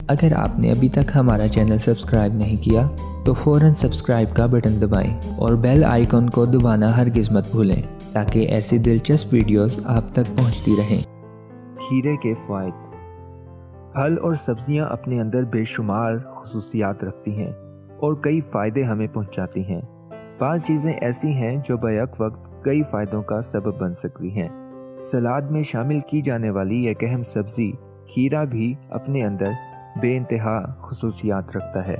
अगर आपने अभी तक हमारा चैनल सब्सक्राइब नहीं किया तो फ़ौरन सब्सक्राइब का बटन दबाएं और बेल आइकन को दबाना हरगिज़ मत भूलें ताकि ऐसी दिलचस्प वीडियोस आप तक पहुंचती रहें। खीरे के फ़ायदे। फल और सब्जियां अपने अंदर बेशुमार खुसूसियात रखती हैं और कई फ़ायदे हमें पहुंचाती हैं। बाज़ चीज़ें ऐसी हैं जो बैक वक्त कई फ़ायदों का सबब बन सकती हैं। सलाद में शामिल की जाने वाली एक अहम सब्ज़ी खीरा भी अपने अंदर बेइंतहा खुसूसियात रखता है।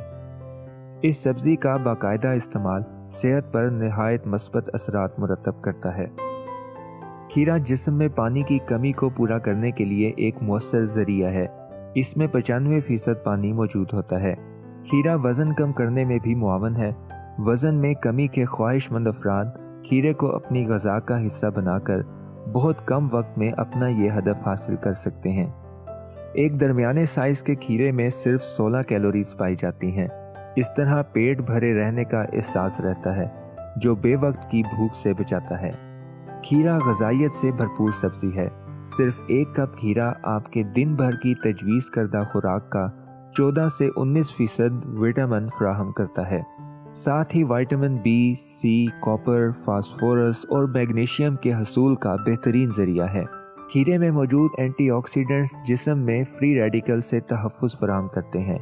इस सब्ज़ी का बाकायदा इस्तेमाल सेहत पर नहायत मस्बत असरात मुरतब करता है। खीरा जिस्म में पानी की कमी को पूरा करने के लिए एक मौसर ज़रिया है। इसमें 95% पानी मौजूद होता है। खीरा वज़न कम करने में भी मुआवन है। वज़न में कमी के ख्वाहिशमंद अफराद खीरे को अपनी ग़िज़ा का हिस्सा बनाकर बहुत कम वक्त में अपना ये हदफ हासिल कर सकते हैं। एक दरमियाने साइज़ के खीरे में सिर्फ 16 कैलोरीज पाई जाती हैं। इस तरह पेट भरे रहने का एहसास रहता है जो बेवक्त की भूख से बचाता है। खीरा ग़िज़ाइयत से भरपूर सब्ज़ी है। सिर्फ एक कप खीरा आपके दिन भर की तजवीज़ करदा खुराक का 14 से 19% विटामिन फराहम करता है। साथ ही विटामिन बी, सी, कॉपर, फास्फोरस और मैग्नीशियम के हसूल का बेहतरीन ज़रिया है। खीरे में मौजूद एंटीऑक्सीडेंट्स जिस्म में फ्री रेडिकल से तहफ़्फ़ुज़ फराहम करते हैं।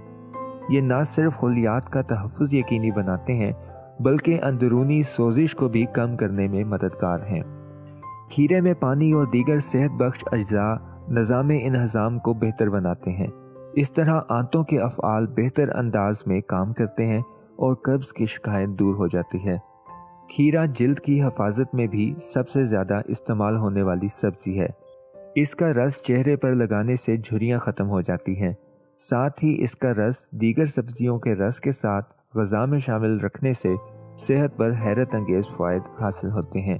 ये न सिर्फ खुलियात का तहफ़्फ़ुज़ यकीनी बनाते हैं बल्कि अंदरूनी सोजिश को भी कम करने में मददगार हैं। खीरे में पानी और दीगर सेहत बख्श अज्जा निज़ाम इंहज़ाम को बेहतर बनाते हैं। इस तरह आंतों के अफ़आल बेहतर अंदाज में काम करते हैं और कब्ज़ की शिकायत दूर हो जाती है। खीरा जिल्द की हिफाजत में भी सबसे ज़्यादा इस्तेमाल होने वाली सब्ज़ी है। इसका रस चेहरे पर लगाने से झुर्रियाँ ख़त्म हो जाती हैं। साथ ही इसका रस दीगर सब्जियों के रस के साथ ग़िज़ा में शामिल रखने से सेहत पर हैरत अंगेज़ फ़ायदे हासिल होते हैं।